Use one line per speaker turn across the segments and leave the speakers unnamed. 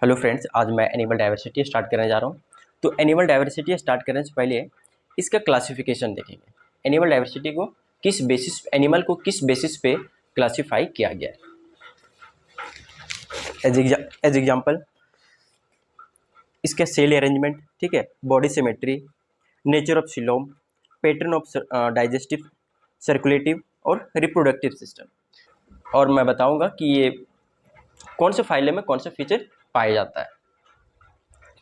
Hello friends, आज मैं animal diversity start करने जा रहा हूँ। तो एनिमल डाइवर्सिटी स्टार्ट करने से पहले इसका क्लासिफिकेशन देखेंगे। एनिमल डाइवर्सिटी को एनिमल को किस बेसिस पे क्लासिफाई किया गया है। एज एग्जाम्पल इसका सेल अरेंजमेंट, ठीक है, body symmetry, nature of coelom, pattern of digestive, circulative और रिप्रोडक्टिव सिस्टम। और मैं बताऊंगा कि ये कौन से फाइलम में कौन सा फीचर पाया जाता है।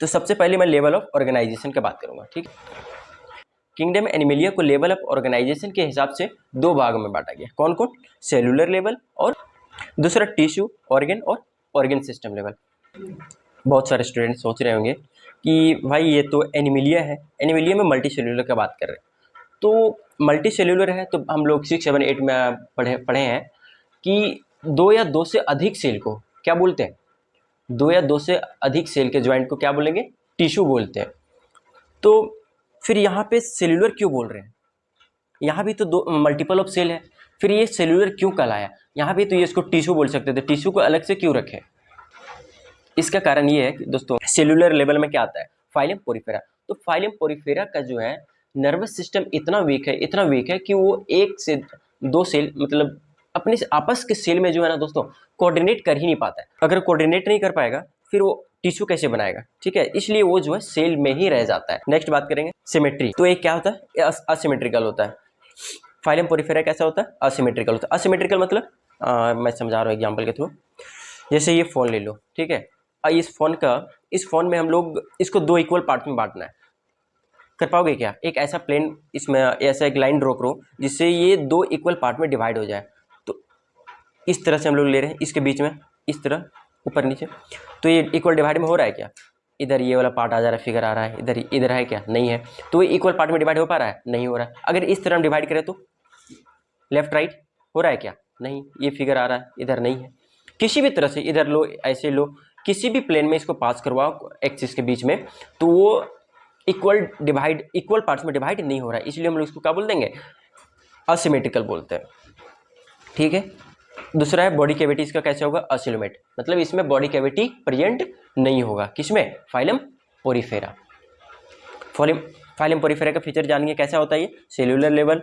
तो सबसे पहले मैं लेवल ऑफ ऑर्गेनाइजेशन की बात करूंगा, ठीक है। किंगडम एनिमलिया को लेवल ऑफ ऑर्गेनाइजेशन के हिसाब से दो भाग में बांटा गया। कौन कौन? सेलुलर लेवल और दूसरा टिश्यू, ऑर्गन और ऑर्गन सिस्टम लेवल। बहुत सारे स्टूडेंट सोच रहे होंगे कि भाई ये तो एनिमलिया है, एनिमलिया में मल्टी सेलुलर की बात कर रहे हैं। तो मल्टी सेलुलर है तो हम लोग 6, 7, 8 में पढ़े हैं कि 2 या 2 से अधिक सेल को क्या बोलते हैं? 2 या 2 से अधिक सेल के ज्वाइंट को क्या बोलेंगे? टिश्यू बोलते हैं। तो फिर यहाँ पे सेलुलर क्यों बोल रहे हैं? यहाँ भी तो दो मल्टीपल ऑफ सेल है, फिर ये सेलुलर क्यों कहलाया? यहाँ भी तो ये इसको टिश्यू बोल सकते थे, टिश्यू को अलग से क्यों रखे? इसका कारण ये है कि दोस्तों सेलुलर लेवल में क्या आता है? Phylum Porifera. तो फाइलम पोरिफेरा का जो है नर्वस सिस्टम इतना वीक है कि वो 1 से 2 सेल मतलब अपने आपस के सेल में जो है ना दोस्तों कोऑर्डिनेट कर ही नहीं पाता है। अगर कोऑर्डिनेट नहीं कर पाएगा फिर वो टिश्यू कैसे बनाएगा, ठीक है। इसलिए वो जो है सेल में ही रह जाता है। नेक्स्ट बात करेंगे सिमेट्री। तो एक क्या होता है? असिमेट्रिकल होता है। फाइलम पोरिफेरा कैसा होता है? असिमेट्रिकल होता है। असिमेट्रिकल मतलब मैं समझा रहा हूँ एग्जाम्पल के थ्रू। जैसे ये फ़ोन ले लो, ठीक है। इस फ़ोन में हम लोग इसको 2 इक्वल पार्ट में बांटना है। कर पाओगे क्या? एक ऐसा प्लेन, इसमें ऐसा एक लाइन ड्रॉ करो जिससे ये 2 इक्वल पार्ट में डिवाइड हो जाए। तो इस तरह से हम लोग ले रहे हैं, इसके बीच में इस तरह ऊपर नीचे, तो ये इक्वल डिवाइड में हो रहा है क्या? इधर ये वाला पार्ट आ जा रहा है, फिगर आ रहा है, इधर है क्या? नहीं है। तो ये इक्वल पार्ट में डिवाइड हो पा रहा है? नहीं हो रहा है। अगर इस तरह हम डिवाइड करें तो लेफ्ट राइट हो रहा है क्या? नहीं। ये फिगर आ रहा है, इधर नहीं है। किसी भी तरह से इधर लो, ऐसे लो, किसी भी प्लेन में इसको पास करवाओ एक्सिस के बीच में, तो वो इक्वल पार्ट्स में डिवाइड नहीं हो रहा है। इसलिए हम लोग इसको क्या बोल देंगे? असिमेट्रिकल बोलते हैं, ठीक है। दूसरा है बॉडी कैविटी। इसका कैसे होगा? असिलोमेट, मतलब इसमें बॉडी कैविटी प्रेजेंट नहीं होगा। किसमें? Phylum Porifera. फाइलम पोरिफेरा का फीचर जानिए कैसा होता है ये? Cellular level,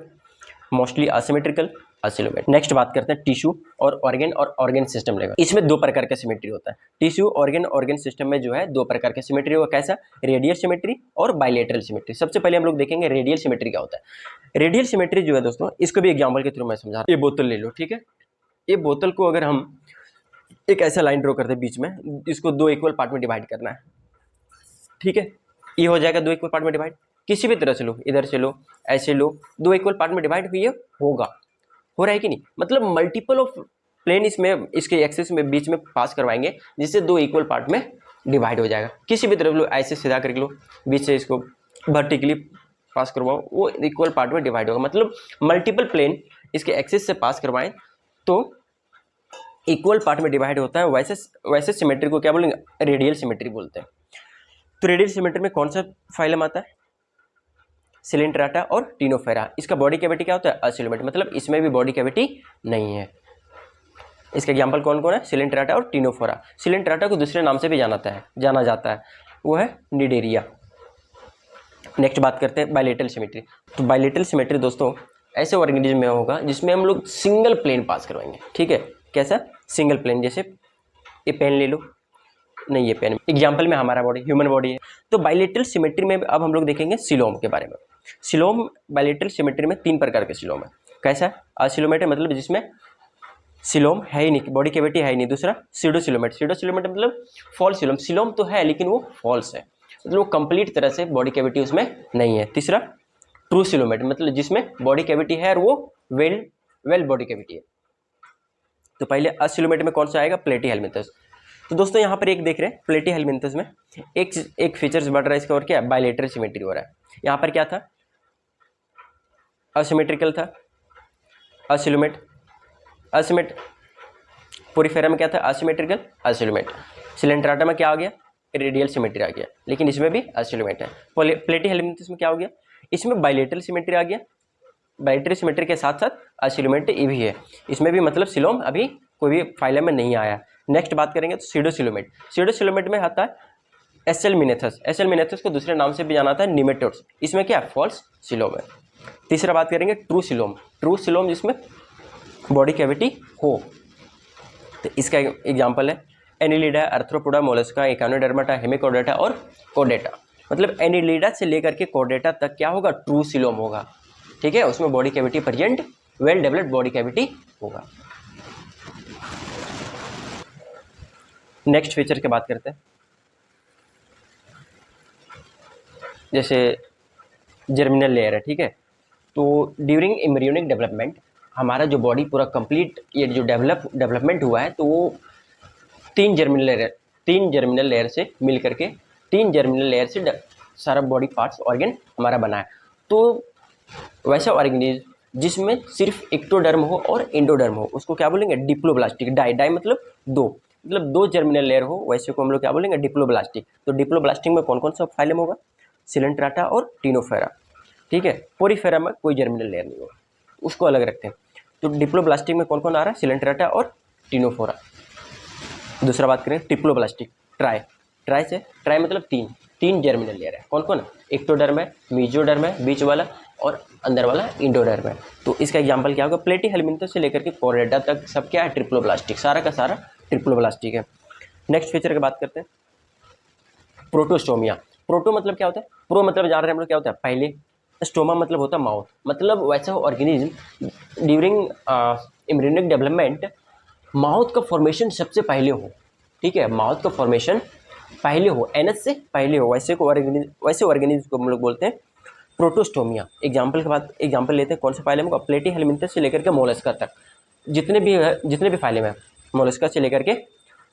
mostly asymmetrical, acoelomate. Next बात करते हैं टिश्यू और ऑर्गन सिस्टम लेवल। इसमें 2 प्रकार का सिमेट्री होता है। टिश्यू ऑर्गन सिस्टम में जो है 2 प्रकार का सिमेट्री होगा। कैसा? रेडियल सिमेट्री और बायलैटरल सिमेट्री। सबसे पहले हम लोग देखेंगे रेडियल सिमेट्री क्या होता है। रेडियल सिमेट्री जो है दोस्तों, इसको भी एग्जाम्पल के थ्रू मैं समझा रहा हूं। ये बोतल ले लो, ठीक है। ये बोतल को अगर हम एक ऐसा लाइन ड्रॉ करते हैं बीच में, इसको 2 इक्वल पार्ट में डिवाइड करना है, ठीक है। ये हो जाएगा 2 इक्वल पार्ट में डिवाइड। किसी भी तरह से लो, इधर से लो, ऐसे लो, 2 इक्वल पार्ट में डिवाइड हुई होगा। हो रहा है कि नहीं? मतलब मल्टीपल ऑफ प्लेन इसमें इसके एक्सिस में बीच में पास करवाएंगे जिससे 2 इक्वल पार्ट में डिवाइड हो जाएगा। किसी भी तरफ लो, ऐसे सीधा करके लो, बीच से इसको वर्टिकली पास करवाओ, वो इक्वल पार्ट में डिवाइड होगा। मतलब मल्टीपल प्लेन इसके एक्सिस से पास करवाएं तो इक्वल पार्ट में डिवाइड होता है। वैसे सिमेट्री को क्या बोलेंगे? रेडियल सिमेट्री बोलते हैं। तो रेडियल सिमेट्री में कौन सा फाइलम आता है? सिलेंट्राटा और टिनोफेरा। इसका बॉडी कैविटी क्या होता है? असिलोमेट, मतलब इसमें भी बॉडी कैविटी नहीं है। इसके एग्जाम्पल कौन कौन है? सिलेंट्राटा और टिनोफेरा। सिलेंट्राटा को दूसरे नाम से भी जाना जाता है, वो है निडेरिया। नेक्स्ट बात करते हैं बायलैटरल सिमेट्री। तो बायलैटरल सिमेट्री दोस्तों ऐसे ऑर्गेनिज्म में होगा जिसमें हम लोग सिंगल प्लेन पास करवाएंगे, ठीक है। कैसा? Single plane. जैसे ये पेन ले लो, नहीं ये पेन एग्जाम्पल में हमारा बॉडी, ह्यूमन बॉडी है। तो बायलैटरल सिमेट्री में अब हम लोग देखेंगे सिलोम के बारे में। सिलोम बायलैटरल सिमेट्री में 3 प्रकार के सिलोम है। कैसा? असिलोमेट मतलब जिसमें सिलोम है ही नहीं, बॉडी कैविटी है ही नहीं। दूसरा सीडोसिलोमेट मतलब फॉल्स सिलोम, सिलोम तो है लेकिन वो फॉल्स है, मतलब वो कंप्लीट तरह से बॉडी कैविटी उसमें नहीं है। तीसरा ट्रू सिलोमेट, मतलब जिसमें बॉडी कैविटी है और वो वेल बॉडी कैविटी है। तो पहले असिलोमेट में कौन सा आएगा? प्लेटीहेल्मिंथस। तो दोस्तों यहाँ पर एक देख रहे हैं प्लेटीहेल्मिंथस में एक फीचर्स बढ़ रहा है इसका, और क्या? बायलैटरल सिमेट्री हो रहा है। यहाँ पर क्या था? असिमेट्रिकल था, असिमेट। पोरिफेरा में क्या था? Asymmetrical, acoelomate. सिलेंट्राटा में क्या आ गया? रेडियल सिमेट्री आ गया, लेकिन इसमें भी असिलोमेट है। प्लेटीहेल्मिंथस में क्या हो गया? इसमें बायलैटरल सिमेट्री आ गया, बायलैटरल सिमेट्री के साथ साथ असिलोमेट भी है। इसमें भी मतलब सिलोम अभी कोई भी फाइलम में नहीं आया। नेक्स्ट बात करेंगे तो सीडोसिलोमेट। सीडोसिलोमेट में आता है एसएल मिनेथस। एसएल मिनेथस को दूसरे नाम से भी जाना था निमेटोड्स। इसमें क्या है, फॉल्स सिलोम है। तीसरा बात करेंगे ट्रू सिलोम। ट्रू सिलोम जिसमें बॉडी कैविटी हो, तो इसका एग्जांपल है एनिलिडा, आर्थ्रोपोडा, मोलस्का, एकानोडर्माटा, हेमिकोडेटा और कोडेटा। मतलब एनिलिडा से लेकर के कोडेटा तक क्या होगा, ट्रू सिलोम होगा। ठीक है, उसमें body cavity present, well developed body cavity होगा। नेक्स्ट फीचर की बात करते हैं, जैसे जर्मिनल लेयर है। ठीक है, तो ड्यूरिंग एम्ब्रियोनिक डेवलपमेंट हमारा जो बॉडी पूरा कंप्लीट ये जो डेवलपमेंट हुआ है, तो वो तीन जर्मिनल लेयर से मिल करके तीन जर्मिनल लेयर से सारा बॉडी पार्ट्स ऑर्गन हमारा बना है। तो वैसा ऑर्गेनिज्म जिसमें सिर्फ एक्टोडर्म हो और एंडोडर्म हो उसको क्या बोलेंगे, डिप्लोब्लास्टिक। डाई मतलब दो जर्मिनल लेयर हो, वैसे को हम लोग क्या बोलेंगे, डिप्लोब्लास्टिक। तो डिप्लोब्लास्टिक में कौन कौन सा फाइलम होगा, सिलेंट्राटा और टिनोफेरा। ठीक है, पोरीफेरा में कोई जर्मिनल लेयर नहीं होगा, उसको अलग रखते हैं। तो डिप्लोब्लास्टिक में कौन कौन आ रहा है, सिलेंट्राटा और टिनोफोरा। दूसरा बात करें ट्रिप्लोब्लास्टिक। ट्राई मतलब तीन जर्मिनल लेयर है। कौन कौन, एक्टोडर्म है, मीजोडर्म है बीच वाला, और अंदर वाला इंडोडर्म है। तो इसका एग्जांपल क्या होगा, प्लेटीहेलमिन्थस से लेकर के कोरेटा तक सब क्या है, ट्रिप्लोब्लास्टिक, सारा का सारा ट्रिप्लोब्लास्टिक है। नेक्स्ट फीचर की बात करते हैं, प्रोटोस्टोमिया। प्रोटो मतलब क्या होता है, प्रो मतलब जान रहे हैं हम लोग क्या होता है पहले, स्टोमा मतलब होता है माउथ। मतलब वैसा organism during embryonic development mouth का फॉर्मेशन सबसे पहले हो। ठीक है, माउथ का फॉर्मेशन पहले हो, एनएस से पहले हो, वैसे ऑर्गेनिज्म को हम लोग बोलते हैं प्रोटोस्टोमिया। एग्जाम्पल लेते हैं, कौन से फाइलम का, प्लेटीहेलमिन्थस से लेकर के मोलस्का तक जितने भी फाइलम है, मोलस्का से लेकर के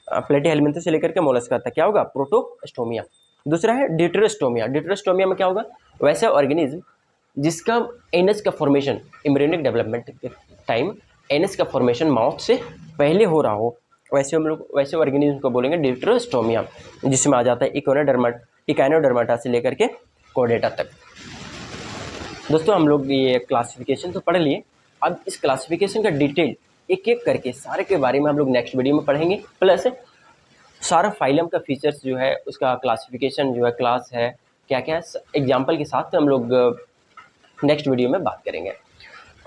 प्लेटीहेलमिन्थस से लेकर के मोलस्का तक क्या होगा, प्रोटोस्टोमिया। दूसरा है डिट्रोस्टोमिया। डिट्रोस्टोमिया में क्या होगा, वैसा ऑर्गेनिज्म जिसका एनएस का फॉर्मेशन एम्ब्रियोनिक डेवलपमेंट के टाइम एनएस का फॉर्मेशन माउथ से पहले हो रहा हो, वैसे ऑर्गेनिज्म को बोलेंगे डिट्रोस्टोमिया, जिसमें आ जाता है इकानोडर्माटा से लेकर के कोडेटा तक। दोस्तों हम लोग ये क्लासिफिकेशन तो पढ़ लिए, अब इस क्लासिफिकेशन का डिटेल एक एक करके सारे के बारे में हम लोग नेक्स्ट वीडियो में पढ़ेंगे। प्लस सारा फाइलम का फीचर्स जो है, उसका क्लासिफिकेशन जो है, क्लास है क्या क्या है, एग्जाम्पल के साथ हम लोग नेक्स्ट वीडियो में बात करेंगे।